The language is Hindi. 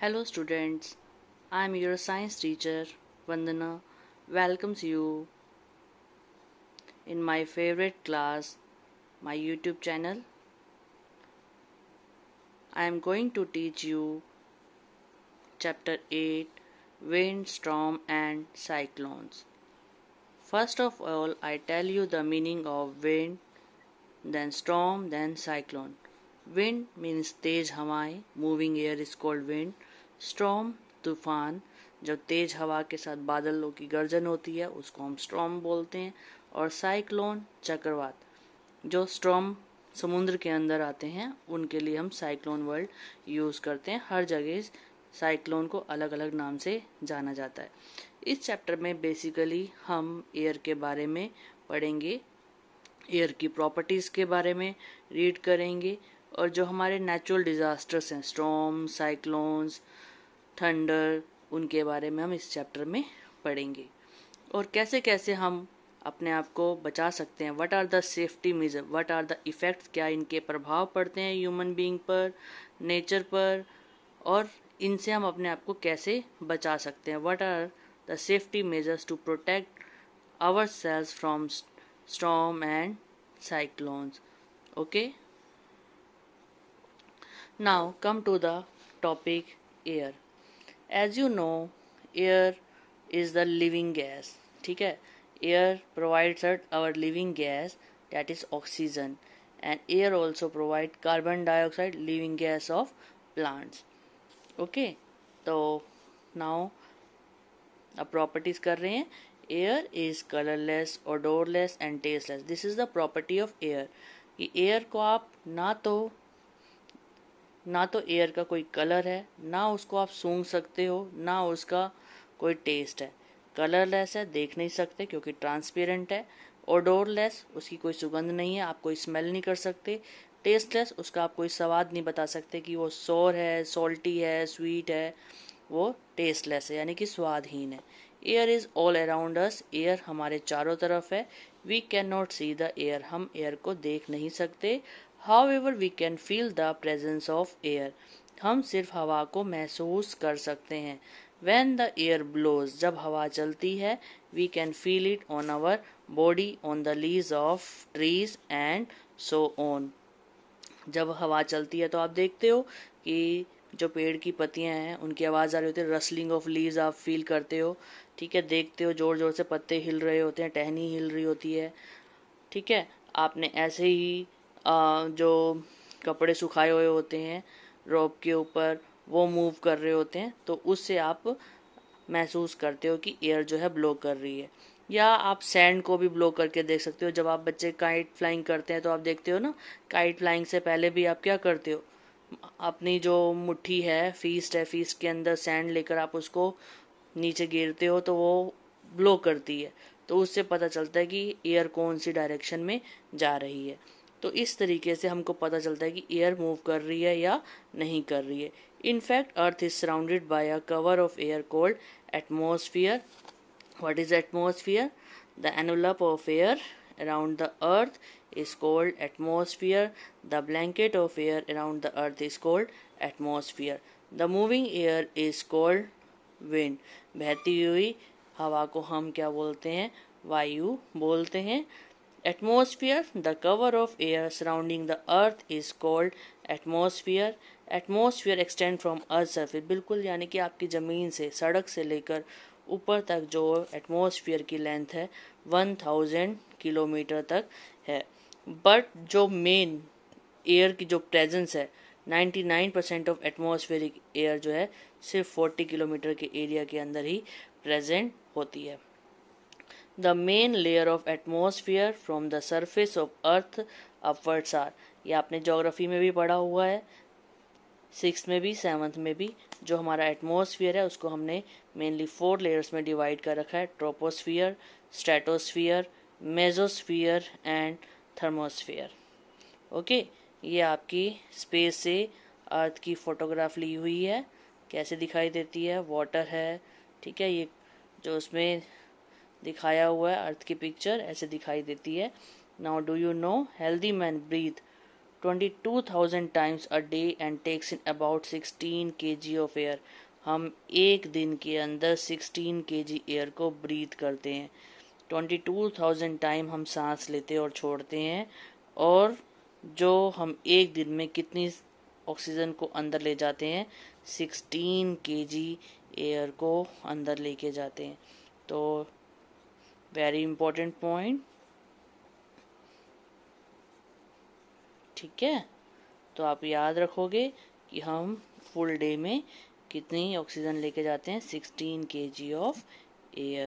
Hello students, I am your science teacher Vandana welcomes you in my favorite class, my YouTube channel. I am going to teach you chapter 8 Wind, Storm and Cyclones. First of all, I tell you the meaning of wind, then storm, then cyclone. Wind means तेज हवाएं, moving air is called wind. Storm तूफान, जब तेज हवा के साथ बादलों की गर्जन होती है उसको हम स्टॉर्म बोलते हैं. और साइक्लोन चक्रवात, जो स्टॉर्म समुद्र के अंदर आते हैं उनके लिए हम साइक्लोन वर्ड यूज़ करते हैं. हर जगह साइक्लोन को अलग अलग नाम से जाना जाता है. इस चैप्टर में बेसिकली हम एयर के बारे में पढ़ेंगे, एयर की प्रॉपर्टीज़ के बारे में रीड करेंगे और जो हमारे नेचुरल डिज़ास्टर्स हैं, स्टॉर्म, साइक्लोन्स, थंडर, उनके बारे में हम इस चैप्टर में पढ़ेंगे और कैसे कैसे हम अपने आप को बचा सकते हैं. What are the safety measure, what are the effects, क्या इनके प्रभाव पड़ते हैं ह्यूमन बीइंग पर, नेचर पर, और इनसे हम अपने आप को कैसे बचा सकते हैं. What are the safety measures to protect ourselves from storm and cyclones. Okay, now come to the topic air. As you know, air is the living gas. ठीक है, air provides us our living gas, that is oxygen, and air also provide carbon dioxide, living gas of plants. Okay, तो now अब properties कर रहे हैं. Air is colorless, odorless and tasteless. This is the property of air. कि air को आप ना तो एयर का कोई कलर है, ना उसको आप सूंघ सकते हो, ना उसका कोई टेस्ट है. कलरलेस है, देख नहीं सकते क्योंकि ट्रांसपेरेंट है. ओडोरलेस, उसकी कोई सुगंध नहीं है, आप कोई स्मेल नहीं कर सकते. टेस्टलेस, उसका आप कोई स्वाद नहीं बता सकते कि वो सोर है, सॉल्टी है, स्वीट है. वो टेस्टलेस है यानी कि स्वादहीन है. Air is all around us. Air हमारे चारों तरफ है. We can not see the air, हम एयर को देख नहीं सकते. However we can feel the presence of air, हम सिर्फ हवा को महसूस कर सकते हैं. व्हेन द एयर ब्लोज, जब हवा चलती है, we can feel it on our body, on the leaves of trees and so on. जब हवा चलती है तो आप देखते हो कि जो पेड़ की पत्तियां हैं उनकी आवाज़ आ रही होती है, रसलिंग ऑफ लीव्स आप फील करते हो. ठीक है, देखते हो जोर जोर से पत्ते हिल रहे होते हैं, टहनी हिल रही होती है. ठीक है, आपने ऐसे ही जो कपड़े सुखाए हुए होते हैं रोप के ऊपर, वो मूव कर रहे होते हैं, तो उससे आप महसूस करते हो कि एयर जो है ब्लो कर रही है. या आप सैंड को भी ब्लो करके देख सकते हो. जब आप बच्चे काइट फ्लाइंग करते हैं तो आप देखते हो ना, काइट फ्लाइंग से पहले भी आप क्या करते हो, अपनी जो मुट्ठी है, फीस्ट है, फीस्ट के अंदर सैंड लेकर आप उसको नीचे गिरते हो तो वो ब्लो करती है. तो उससे पता चलता है कि एयर कौन सी डायरेक्शन में जा रही है. तो इस तरीके से हमको पता चलता है कि एयर मूव कर रही है या नहीं कर रही है. In fact earth is surrounded by a cover of air called atmosphere. What is atmosphere? The envelope of air around the earth is called atmosphere. The blanket of air around the earth is called atmosphere. The moving air is called wind. बहती हुई हवा को हम क्या बोलते हैं? वायु बोलते हैं. Atmosphere, the cover of air surrounding the earth is called atmosphere. Atmosphere extend from earth surface. बिल्कुल यानी कि आपकी ज़मीन से, सड़क से लेकर ऊपर तक जो एटमॉस्फेयर की लेंथ है 1000 किलोमीटर तक है. बट जो मेन एयर की जो प्रेजेंस है, 99% ऑफ एटमॉस्फेरिक एयर जो है सिर्फ 40 किलोमीटर के एरिया के अंदर ही प्रेजेंट होती है. The main layer of atmosphere from the surface of earth upwards are. ये आपने ज्योग्राफी में भी पढ़ा हुआ है, 6th में भी 7th में भी. जो हमारा एटमॉस्फेयर है उसको हमने मेनली 4 लेयर्स में डिवाइड कर रखा है. Troposphere, stratosphere, mesosphere and thermosphere. Okay, ये आपकी स्पेस से अर्थ की फोटोग्राफ ली हुई है, कैसे दिखाई देती है. वाटर है, ठीक है, ये जो उसमें दिखाया हुआ है अर्थ की पिक्चर ऐसे दिखाई देती है. Now do you know healthy man breathe 22,000 times a day and takes in about 16 kg of air। हम एक दिन के अंदर 16 kg एयर को ब्रीथ करते हैं। 22,000 टाइम हम सांस लेते और छोड़ते हैं, और जो हम एक दिन में कितनी ऑक्सीजन को अंदर ले जाते हैं, 16 kg एयर को अंदर लेके जाते हैं। तो वेरी इंपॉर्टेंट पॉइंट, ठीक है। तो आप याद रखोगे कि हम फुल डे में कितनी ऑक्सीजन लेके जाते हैं, 16 kg ऑफ एयर।